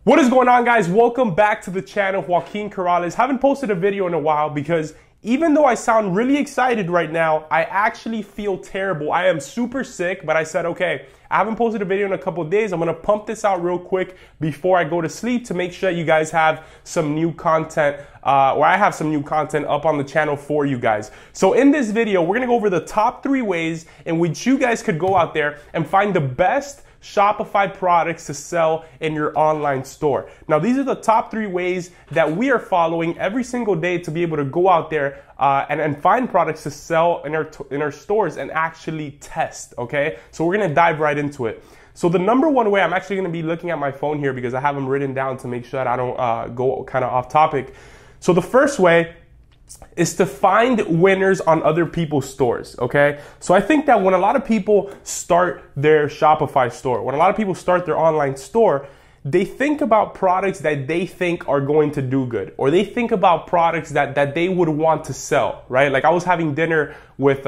What is going on, guys? Welcome back to the channel. Joaquin Corrales. Haven't posted a video in a while because even though I sound really excited right now, I actually feel terrible. I am super sick, but I said, okay, I haven't posted a video in a couple of days. I'm gonna pump this out real quick before I go to sleep to make sure you guys have some new content, or I have some new content up on the channel for you guys. So in this video, we're gonna go over the top 3 ways in which you guys could go out there and find the best Shopify products to sell in your online store. Now, these are the top 3 ways that we are following every single day to be able to go out there and find products to sell in our stores and actually test, okay? So we're gonna dive right into it. So the number 1 way, I'm actually gonna be looking at my phone here because I have them written down to make sure that I don't go kind of off topic. So the first way is to find winners on other people's stores, okay? So I think that when a lot of people start their Shopify store, when a lot of people start their online store, they think about products that they think are going to do good, or they think about products that they would want to sell, right? Like I was having dinner with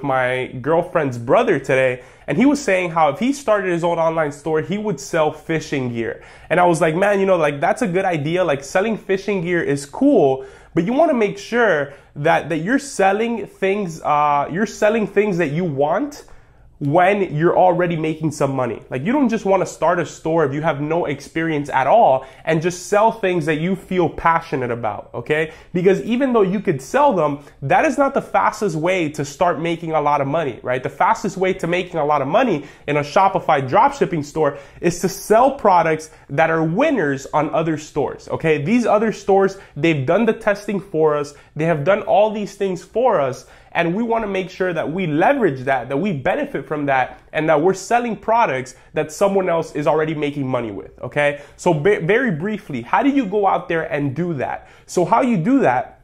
my girlfriend's brother today, and he was saying how if he started his own online store, he would sell fishing gear. And I was like, man, like that's a good idea. Like selling fishing gear is cool, but you want to make sure that you're selling things that you want when you're already making some money. Like you don't just want to start a store if you have no experience at all and just sell things that you feel passionate about, okay? Because even though you could sell them, that is not the fastest way to start making a lot of money, right? The fastest way to making a lot of money in a Shopify dropshipping store is to sell products that are winners on other stores, okay? These other stores, they've done the testing for us. They have done all these things for us. And we want to make sure that we leverage that we benefit from that, and that we're selling products that someone else is already making money with, okay? So very briefly, how do you go out there and do that? So how you do that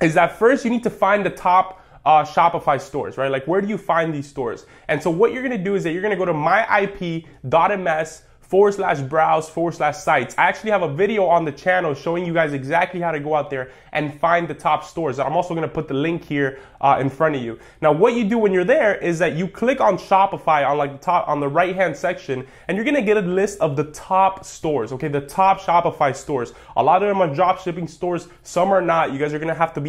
is that first you need to find the top Shopify stores, right? Like where do you find these stores? And so what you're going to do is that you're going to go to myip.ms/browse/sites. I actually have a video on the channel showing you guys exactly how to go out there and find the top stores. I'm also going to put the link here in front of you. Now, what you do when you're there is that you click on Shopify on the right hand section, and you're going to get a list of the top stores, okay? The top Shopify stores. A lot of them are drop shipping stores, some are not. You guys are going to have to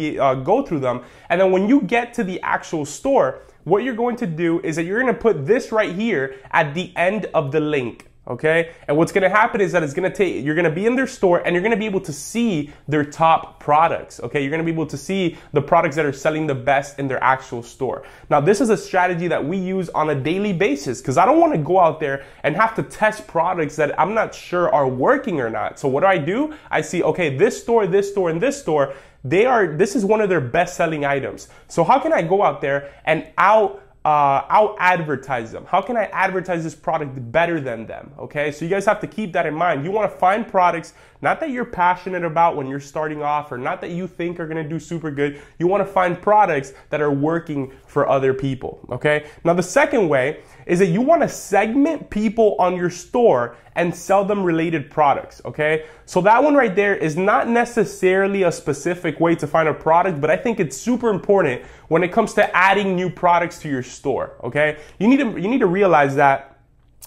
go through them. And then when you get to the actual store, what you're going to do is that you're going to put this right here at the end of the link. Okay, and what's going to happen is that you're going to be in their store, and you're going to be able to see their top products. Okay, you're going to be able to see the products that are selling the best in their actual store. Now, this is a strategy that we use on a daily basis because I don't want to go out there and have to test products that I'm not sure are working or not. So what do? I see, okay, this store, and this store, this is one of their best selling items. So how can I go out there and out advertise them? How can I advertise this product better than them? Okay, so you guys have to keep that in mind. You want to find products not that you're passionate about when you're starting off, or not that you think are going to do super good. You want to find products that are working for other people. Okay, now the second way is that you want to segment people on your store and sell them related products, okay? So that one right there is not necessarily a specific way to find a product, but I think it's super important when it comes to adding new products to your store, okay? You need to realize that.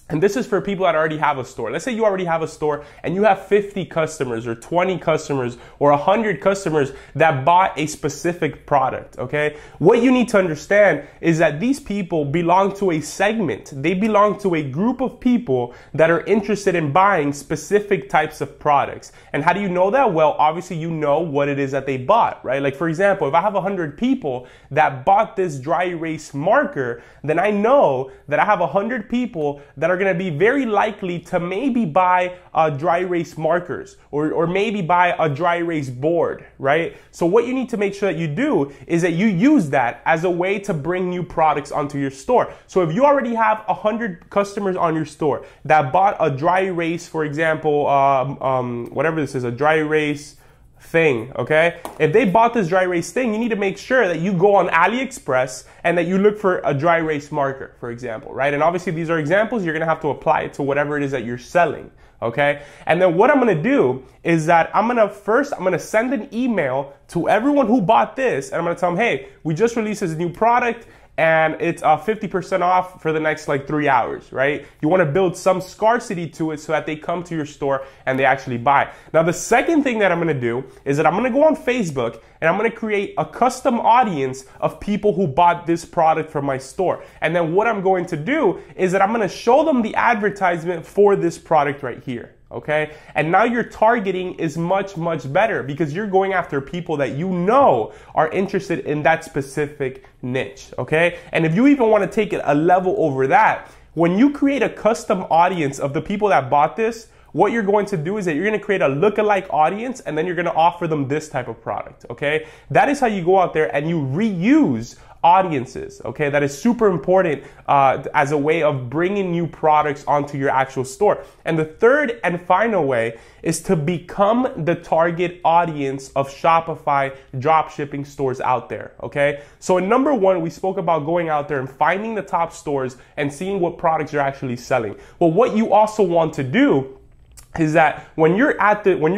And this is for people that already have a store. Let's say you already have a store and you have 50 customers or 20 customers or 100 customers that bought a specific product, okay? What you need to understand is that these people belong to a segment. They belong to a group of people that are interested in buying specific types of products. And how do you know that? Well, obviously you know what it is that they bought, right? Like for example, if I have 100 people that bought this dry erase marker, then I know that I have 100 people that are going to be very likely to maybe buy dry erase markers or maybe buy a dry erase board, right? So what you need to make sure that you do is that you use that as a way to bring new products onto your store. So if you already have 100 customers on your store that bought a dry erase, for example, whatever this is, a dry erase thing, okay? If they bought this dry erase thing, you need to make sure that you go on AliExpress and that you look for a dry erase marker, for example, right? And obviously these are examples. You're gonna have to apply it to whatever it is that you're selling, okay? And then what I'm gonna do is that I'm gonna send an email to everyone who bought this, and I'm gonna tell them, hey, we just released this new product, and it's 50% off for the next like 3 hours, right? You want to build some scarcity to it so that they come to your store and they actually buy. Now, the second thing that I'm going to do is that I'm going to go on Facebook and I'm going to create a custom audience of people who bought this product from my store. And then what I'm going to do is that I'm going to show them the advertisement for this product right here. Okay. And now your targeting is much, much better because you're going after people that you know are interested in that specific niche. Okay. And if you even want to take it a level over that, when you create a custom audience of the people that bought this, what you're going to do is that you're going to create a lookalike audience and then you're going to offer them this type of product. Okay. That is how you go out there and you reuse audiences. Okay. That is super important as a way of bringing new products onto your actual store. And the third and final way is to become the target audience of Shopify dropshipping stores out there. Okay. So in number one, we spoke about going out there and finding the top stores and seeing what products you're actually selling. Well, what you also want to do is that when you're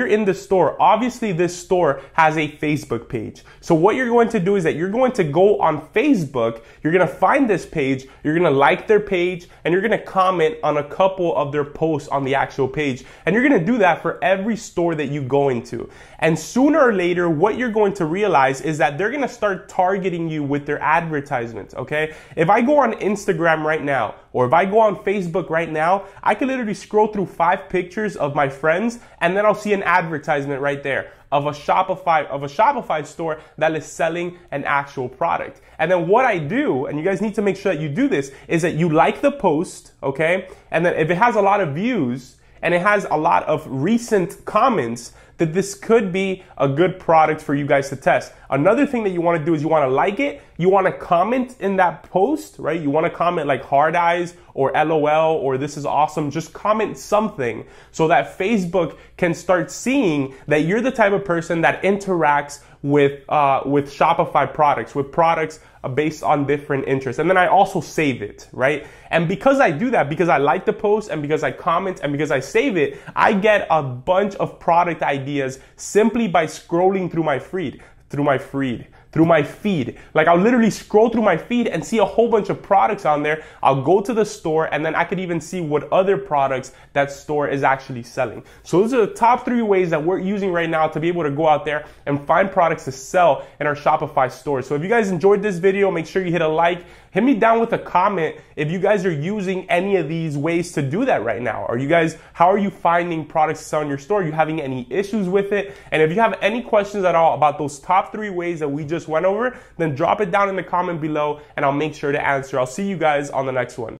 in the store, obviously this store has a Facebook page. So what you're going to do is that you're going to go on Facebook, you're going to find this page, you're going to like their page, and you're going to comment on a couple of their posts on the actual page. And you're going to do that for every store that you go into. And sooner or later, what you're going to realize is that they're going to start targeting you with their advertisements, okay? If I go on Instagram right now, or if I go on Facebook right now, I can literally scroll through 5 pictures of my friends, and then I'll see an advertisement right there of a Shopify store that is selling an actual product. And then what I do, and you guys need to make sure that you do this, is that you like the post, okay? And then if it has a lot of views and it has a lot of recent comments, that this could be a good product for you guys to test. Another thing that you want to do is you want to like it, you want to comment in that post, right? You want to comment like hard eyes or LOL or this is awesome. Just comment something so that Facebook can start seeing that you're the type of person that interacts with Shopify products, with products based on different interests. And then I also save it, right? And because I do that, because I like the post and because I comment and because I save it, I get a bunch of product ideas simply by scrolling through my feed. Like I'll literally scroll through my feed and see a whole bunch of products on there. I'll go to the store and then I could even see what other products that store is actually selling. So those are the top 3 ways that we're using right now to be able to go out there and find products to sell in our Shopify store. So if you guys enjoyed this video, make sure you hit a like. Hit me down with a comment if you guys are using any of these ways to do that right now. How are you finding products to sell in your store? Are you having any issues with it? And if you have any questions at all about those top 3 ways that we just went over, then drop it down in the comment below and I'll make sure to answer. I'll see you guys on the next one.